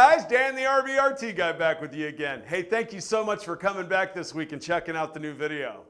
guys, Dan the RBRT guy back with you again. Hey, thank you so much for coming back this week and checking out the new video.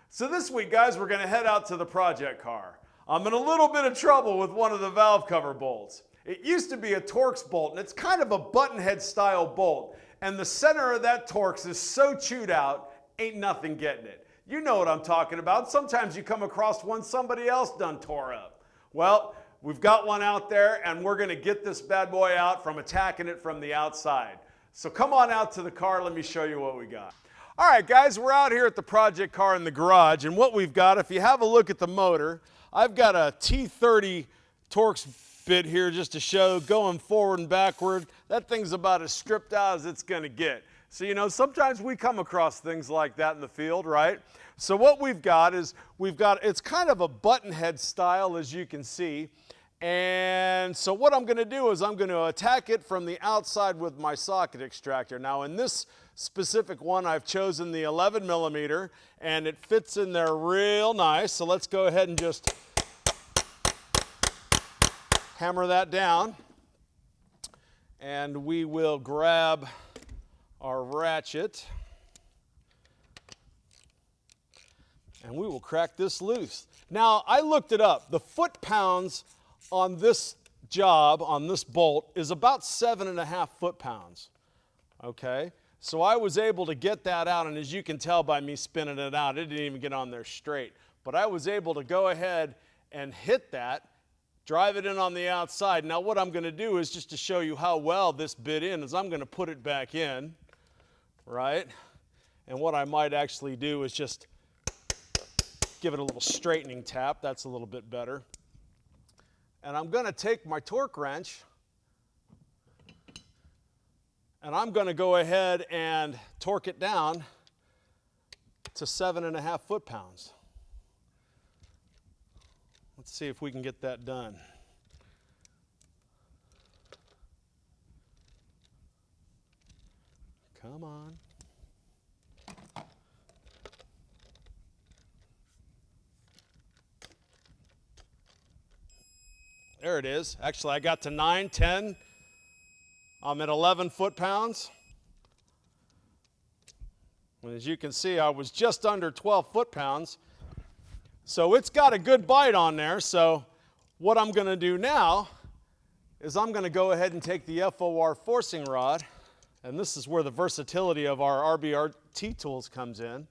So this week, guys, we're going to head out to the project car. I'm in a little bit of trouble with one of the valve cover bolts. It used to be a Torx bolt, and it's kind of a button head style bolt. And the center of that Torx is so chewed out, ain't nothing getting it. You know what I'm talking about. Sometimes you come across one somebody else done tore up. Well, we've got one out there, and we're going to get this bad boy out from attacking it from the outside. So come on out to the car. Let me show you what we got. All right, guys, we're out here at the project car in the garage, and what we've got, if you have a look at the motor, I've got a T30 Torx bit here just to show going forward and backward. That thing's about as stripped out as it's going to get. So, you know, sometimes we come across things like that in the field, right? So what we've got is, it's kind of a button head style, as you can see. And so what I'm going to do is I'm going to attack it from the outside with my socket extractor. Now in this specific one, I've chosen the 11 millimeter, and it fits in there real nice. So let's go ahead and just hammer that down. And we will grab our ratchet, and we will crack this loose. Now, I looked it up. The foot-pounds on this job, on this bolt, is about 7.5 foot-pounds, okay? So I was able to get that out, and as you can tell by me spinning it out, it didn't even get on there straight. But I was able to go ahead and hit that, drive it in on the outside. Now what I'm going to do is, just to show you how well this bit in, is I'm going to put it back in, right? And what I might actually do is just give it a little straightening tap. That's a little bit better. And I'm going to take my torque wrench, and I'm going to go ahead and torque it down to 7.5 foot-pounds. Let's see if we can get that done. Come on. There it is. Actually, I got to 9, 10. I'm at 11 foot-pounds. And as you can see, I was just under 12 foot-pounds. So it's got a good bite on there. So what I'm going to do now is I'm going to go ahead and take the F.O.R forcing rod, and this is where the versatility of our RBRT tools comes in.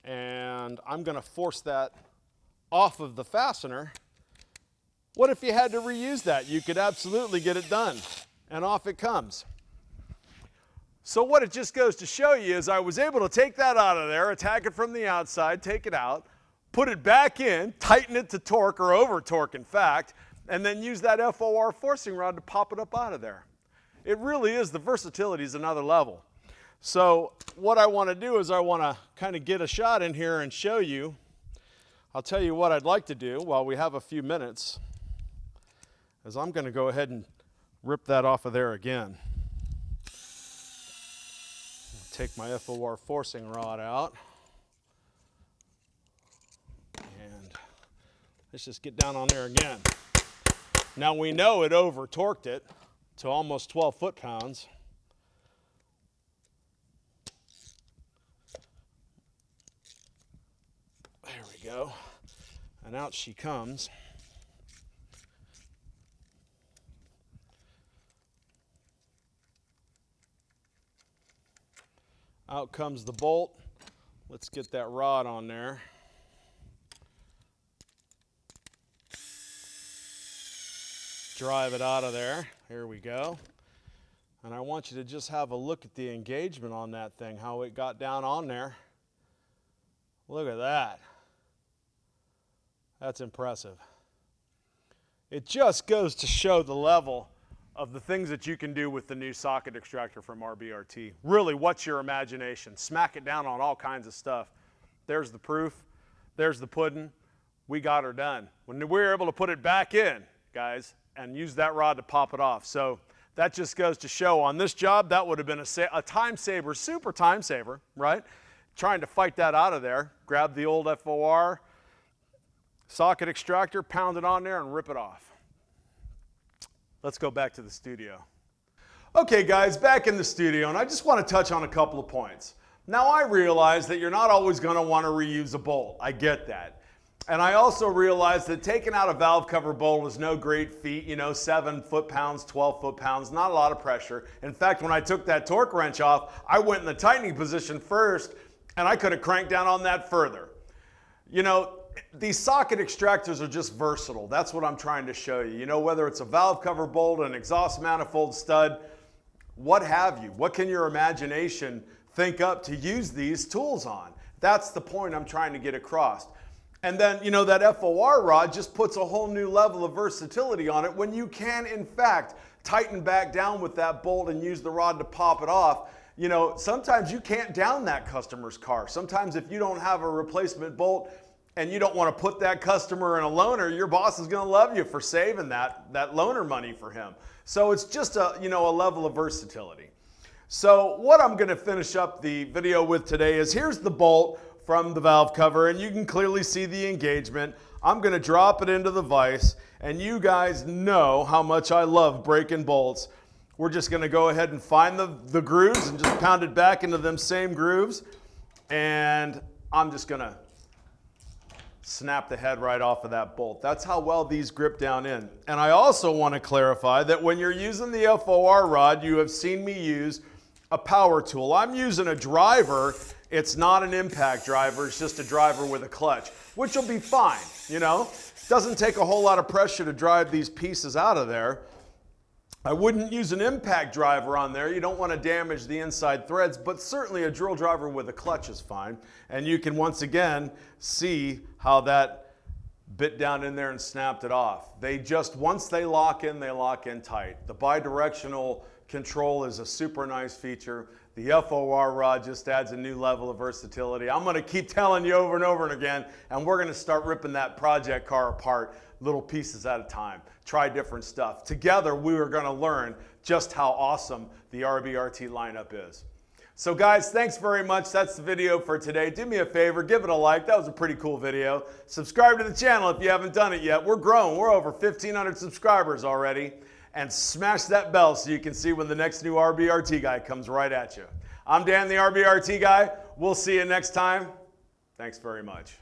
And I'm going to force that off of the fastener. What if you had to reuse that? You could absolutely get it done, and off it comes. So what it just goes to show you is I was able to take that out of there, attack it from the outside, take it out, put it back in, tighten it to torque, or over torque in fact, and then use that F.O.R forcing rod to pop it up out of there. It really is, the versatility is another level. So what I want to do is I want to kind of get a shot in here and show you. I'll tell you what I'd like to do while we have a few minutes, is I'm going to go ahead and rip that off of there again. Take my F.O.R forcing rod out, and let's just get down on there again. Now we know it over torqued it to almost 12 foot-pounds. There we go, and out she comes. Out comes the bolt. Let's get that rod on there. Drive it out of there. Here we go. And I want you to just have a look at the engagement on that thing, how it got down on there. Look at that. That's impressive. It just goes to show the level of the things that you can do with the new socket extractor from RBRT. Really, what's your imagination? Smack it down on all kinds of stuff. There's the proof. There's the pudding. We got her done. When we were able to put it back in, guys, and use that rod to pop it off. So that just goes to show on this job, that would have been a time saver, super time saver, right? Trying to fight that out of there. Grab the old F.O.R socket extractor, pound it on there, and rip it off. Let's go back to the studio. Okay guys, back in the studio, and I just want to touch on a couple of points. Now I realize that you're not always going to want to reuse a bolt. I get that. And I also realize that taking out a valve cover bolt is no great feat, 7 foot-pounds, 12 foot-pounds, not a lot of pressure. In fact, when I took that torque wrench off, I went in the tightening position first, and I could have cranked down on that further. These socket extractors are just versatile. That's what I'm trying to show you. Whether it's a valve cover bolt, an exhaust manifold stud, what have you. What can your imagination think up to use these tools on? That's the point I'm trying to get across. And then, that F.O.R rod just puts a whole new level of versatility on it when you can, in fact, tighten back down with that bolt and use the rod to pop it off. Sometimes you can't down that customer's car. Sometimes if you don't have a replacement bolt and you don't want to put that customer in a loaner, your boss is going to love you for saving that loaner money for him. So it's just a level of versatility. So what I'm going to finish up the video with today is here's the bolt from the valve cover, and you can clearly see the engagement. I'm going to drop it into the vise, and you guys know how much I love breaking bolts. We're just going to go ahead and find the grooves and just pound it back into them same grooves, and I'm just going to snap the head right off of that bolt. That's how well these grip down in. And I also want to clarify that when you're using the F.O.R rod, you have seen me use a power tool. I'm using a driver. It's not an impact driver, it's just a driver with a clutch, which will be fine, Doesn't take a whole lot of pressure to drive these pieces out of there. I wouldn't use an impact driver on there. You don't want to damage the inside threads, but certainly a drill driver with a clutch is fine. And you can once again see how that bit down in there and snapped it off. Once they lock in tight. The bidirectional control is a super nice feature. The F.O.R rod just adds a new level of versatility. I'm going to keep telling you over and over and again, and we're going to start ripping that project car apart little pieces at a time. Try different stuff. Together, we are going to learn just how awesome the RBRT lineup is. So guys, thanks very much. That's the video for today. Do me a favor, give it a like. That was a pretty cool video. Subscribe to the channel if you haven't done it yet. We're growing. We're over 1,500 subscribers already. And smash that bell so you can see when the next new RBRT guy comes right at you. I'm Dan, the RBRT guy. We'll see you next time. Thanks very much.